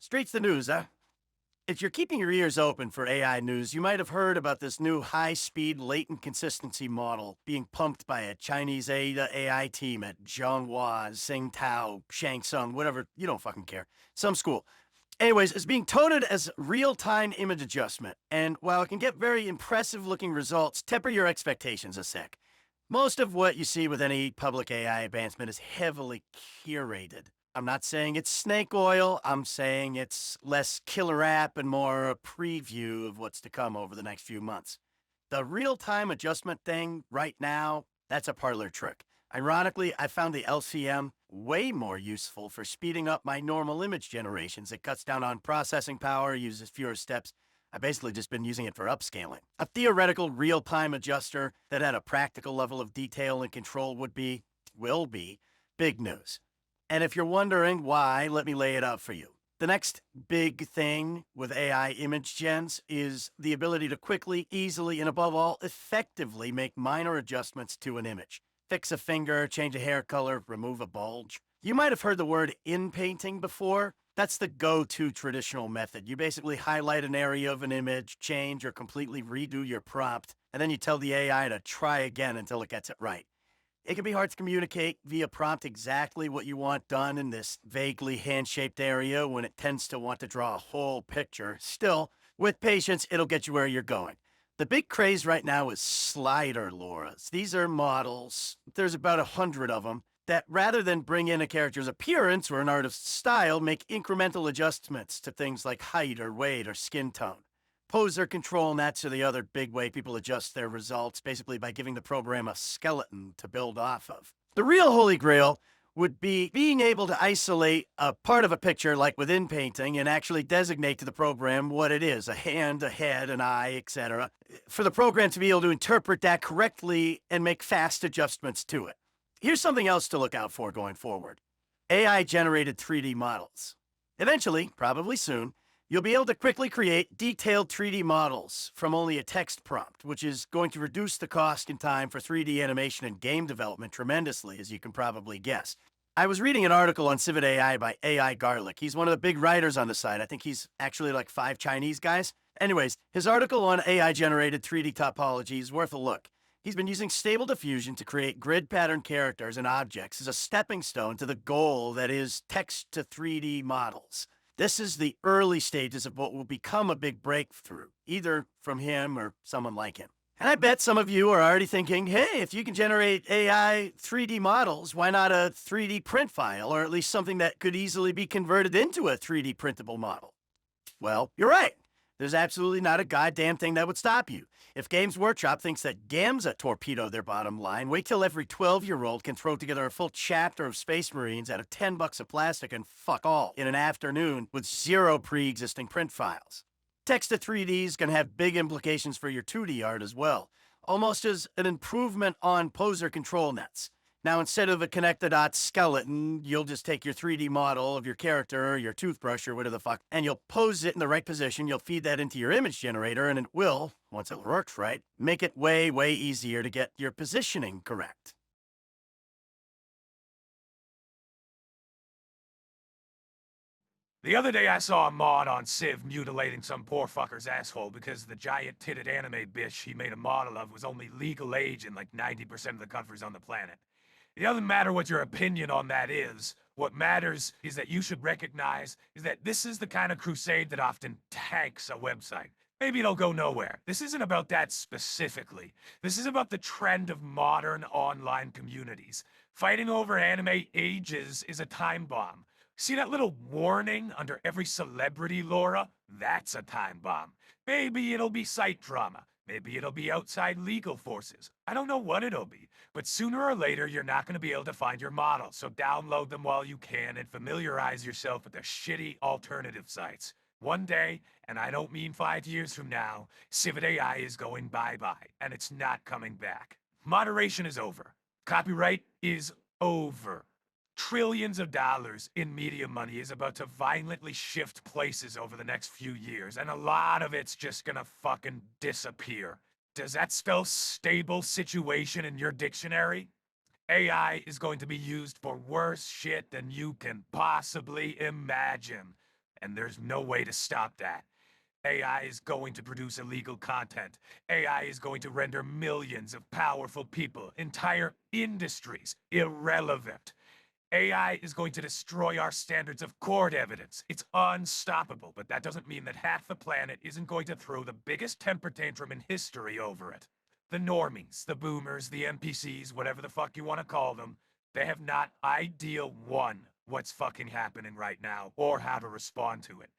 Straight to the news, huh? If you're keeping your ears open for AI news, you might have heard about this new high-speed latent consistency model being pumped by a Chinese AI team at Zhonghua, Tsingtao, Shangsung, whatever, you don't fucking care. Some school. Anyways, it's being touted as real-time image adjustment, and while it can get very impressive-looking results, temper your expectations a sec. Most of what you see with any public AI advancement is heavily curated. I'm not saying it's snake oil. I'm saying it's less killer app and more a preview of what's to come over the next few months. The real-time adjustment thing right now, that's a parlor trick. Ironically, I found the LCM way more useful for speeding up my normal image generations. It cuts down on processing power, uses fewer steps. I've basically just been using it for upscaling. A theoretical real-time adjuster that had a practical level of detail and control will be, big news. And if you're wondering why, let me lay it out for you. The next big thing with AI image gens is the ability to quickly, easily, and above all, effectively make minor adjustments to an image. Fix a finger, change a hair color, remove a bulge. You might have heard the word in-painting before. That's the go-to traditional method. You basically highlight an area of an image, change or completely redo your prompt, and then you tell the AI to try again until it gets it right. It can be hard to communicate via prompt exactly what you want done in this vaguely hand-shaped area when it tends to want to draw a whole picture. Still, with patience, it'll get you where you're going. The big craze right now is slider Lauras. These are models, there's about 100 of them, that rather than bring in a character's appearance or an artist's style, make incremental adjustments to things like height or weight or skin tone. Poser control, and that's the other big way people adjust their results, basically by giving the program a skeleton to build off of. The real holy grail would be being able to isolate a part of a picture, like within painting, and actually designate to the program what it is, a hand, a head, an eye, etc., for the program to be able to interpret that correctly and make fast adjustments to it. Here's something else to look out for going forward. AI-generated 3D models. Eventually, probably soon, you'll be able to quickly create detailed 3D models from only a text prompt, which is going to reduce the cost and time for 3D animation and game development tremendously, as you can probably guess. I was reading an article on CivitAI by AI Garlic. He's one of the big writers on the site. I think he's actually like 5 Chinese guys. Anyways, his article on AI-generated 3D topology is worth a look. He's been using Stable Diffusion to create grid pattern characters and objects as a stepping stone to the goal that is text to 3D models. This is the early stages of what will become a big breakthrough, either from him or someone like him. And I bet some of you are already thinking, hey, if you can generate AI 3D models, why not a 3D print file, or at least something that could easily be converted into a 3D printable model? Well, you're right. There's absolutely not a goddamn thing that would stop you. If Games Workshop thinks that Gamza torpedoed their bottom line, wait till every 12-year-old can throw together a full chapter of Space Marines out of $10 of plastic and fuck all in an afternoon with 0 pre-existing print files. Text to 3D is going to have big implications for your 2D art as well, almost as an improvement on poser control nets. Now, instead of a connect-the-dots skeleton, you'll just take your 3D model of your character or your toothbrush or whatever the fuck, and you'll pose it in the right position. You'll feed that into your image generator, and it will, once it works right, make it way, way easier to get your positioning correct. The other day I saw a mod on Civ mutilating some poor fucker's asshole because the giant-titted anime bitch he made a model of was only legal age in like 90% of the countries on the planet. It doesn't matter what your opinion on that is. What matters is that you should recognize is that this is the kind of crusade that often tanks a website. Maybe it'll go nowhere. This isn't about that specifically. This is about the trend of modern online communities. Fighting over anime ages is a time bomb. See that little warning under every celebrity, Laura? That's a time bomb. Maybe it'll be site drama. Maybe it'll be outside legal forces. I don't know what it'll be. But sooner or later, you're not going to be able to find your model. So download them while you can and familiarize yourself with the shitty alternative sites. One day, and I don't mean 5 years from now, CivitAI is going bye-bye, and it's not coming back. Moderation is over. Copyright is over. Trillions of dollars in media money is about to violently shift places over the next few years, and a lot of it's just gonna fucking disappear. Does that spell stable situation in your dictionary? AI is going to be used for worse shit than you can possibly imagine. and there's no way to stop that. AI is going to produce illegal content. AI is going to render millions of powerful people, entire industries, irrelevant. AI is going to destroy our standards of court evidence. It's unstoppable, but that doesn't mean that half the planet isn't going to throw the biggest temper tantrum in history over it. The normies, the boomers, the NPCs, whatever the fuck you want to call them, they have not idea one what's fucking happening right now or how to respond to it.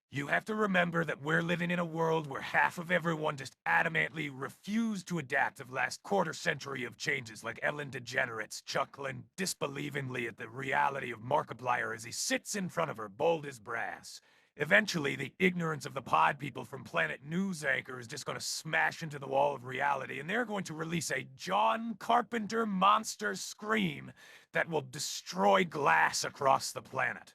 You have to remember that we're living in a world where half of everyone just adamantly refused to adapt to the last quarter century of changes, like Ellen DeGenerates chuckling disbelievingly at the reality of Markiplier as he sits in front of her, bold as brass. Eventually, the ignorance of the pod people from Planet News Anchor is just going to smash into the wall of reality, and they're going to release a John Carpenter monster scream that will destroy glass across the planet.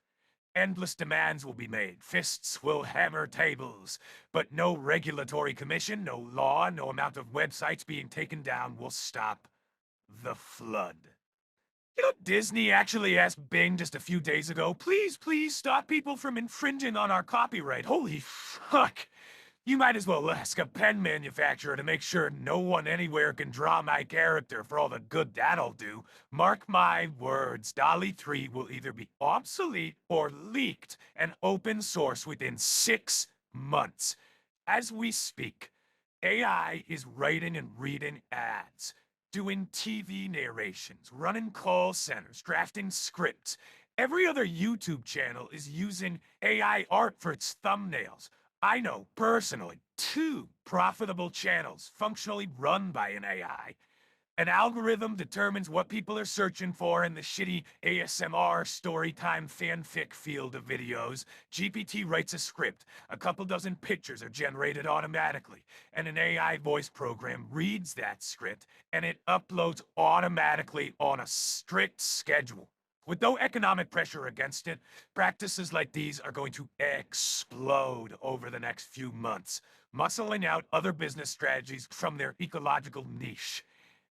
Endless demands will be made. Fists will hammer tables. But no regulatory commission, no law, no amount of websites being taken down will stop the flood. You know, Disney actually asked Bing just a few days ago, please stop people from infringing on our copyright. Holy fuck. You might as well ask a pen manufacturer to make sure no one anywhere can draw my character for all the good that'll do. Mark my words, dall-e 3 will either be obsolete or leaked and open source within 6 months. As we speak, AI is writing and reading ads, doing TV narrations, running call centers, drafting scripts. Every other YouTube channel is using AI art for its thumbnails. I know, personally, 2 profitable channels functionally run by an AI. An algorithm determines what people are searching for in the shitty ASMR storytime fanfic field of videos. GPT writes a script, a couple dozen pictures are generated automatically, and an AI voice program reads that script, and it uploads automatically on a strict schedule. With no economic pressure against it, practices like these are going to explode over the next few months, muscling out other business strategies from their ecological niche.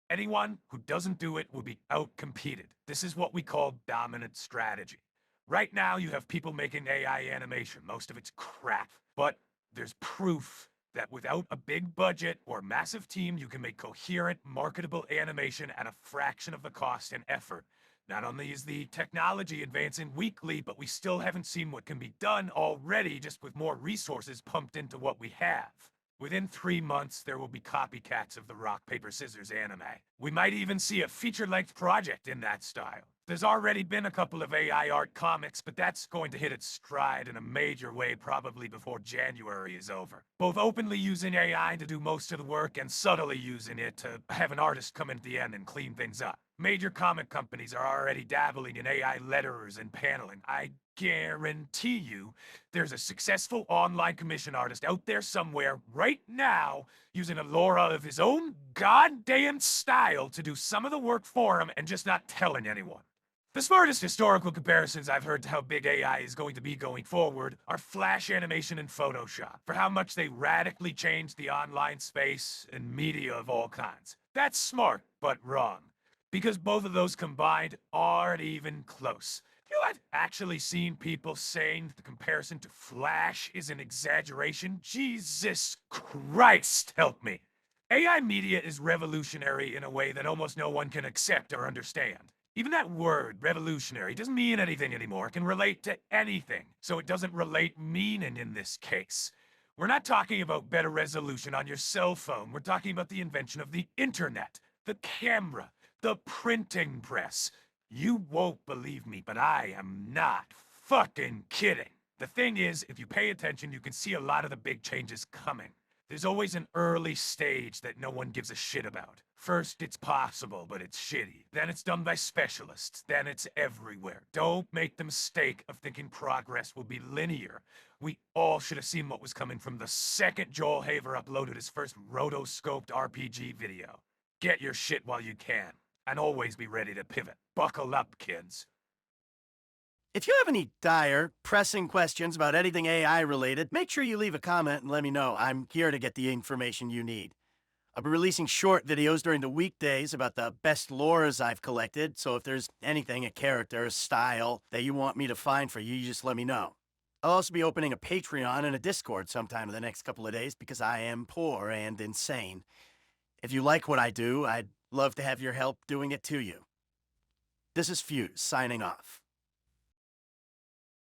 Anyone who doesn't do it will be outcompeted. This is what we call dominant strategy. Right now, you have people making AI animation. Most of it's crap. But there's proof that without a big budget or massive team, you can make coherent, marketable animation at a fraction of the cost and effort. Not only is the technology advancing weekly, but we still haven't seen what can be done already just with more resources pumped into what we have. Within 3 months, there will be copycats of the rock, paper, scissors anime. We might even see a feature-length project in that style. There's already been a couple of AI art comics, but that's going to hit its stride in a major way probably before January is over. Both openly using AI to do most of the work and subtly using it to have an artist come in at the end and clean things up. Major comic companies are already dabbling in AI letterers and paneling. I guarantee you there's a successful online commission artist out there somewhere right now using a Laura of his own goddamn style to do some of the work for him and just not telling anyone. The smartest historical comparisons I've heard to how big AI is going to be going forward are Flash animation and Photoshop, for how much they radically changed the online space and media of all kinds. That's smart, but wrong. Because both of those combined aren't even close. You know, I've actually seen people saying that the comparison to Flash is an exaggeration. Jesus Christ, help me. AI media is revolutionary in a way that almost no one can accept or understand. Even that word, revolutionary, doesn't mean anything anymore. It can relate to anything, so it doesn't relate meaning in this case. We're not talking about better resolution on your cell phone. We're talking about the invention of the internet, the camera, the printing press. You won't believe me, but I am not fucking kidding. The thing is, if you pay attention, you can see a lot of the big changes coming. There's always an early stage that no one gives a shit about. First, it's possible, but it's shitty. Then it's done by specialists. Then it's everywhere. Don't make the mistake of thinking progress will be linear. We all should have seen what was coming from the second Joel Haver uploaded his first rotoscoped RPG video. Get your shit while you can, and always be ready to pivot. Buckle up, kids. If you have any dire, pressing questions about anything AI related, make sure you leave a comment and let me know. I'm here to get the information you need. I'll be releasing short videos during the weekdays about the best lores I've collected, so if there's anything, a character, a style, that you want me to find for you, you just let me know. I'll also be opening a Patreon and a Discord sometime in the next couple of days because I am poor and insane. If you like what I do, I'd love to have your help doing it to you. This is Fuse, signing off.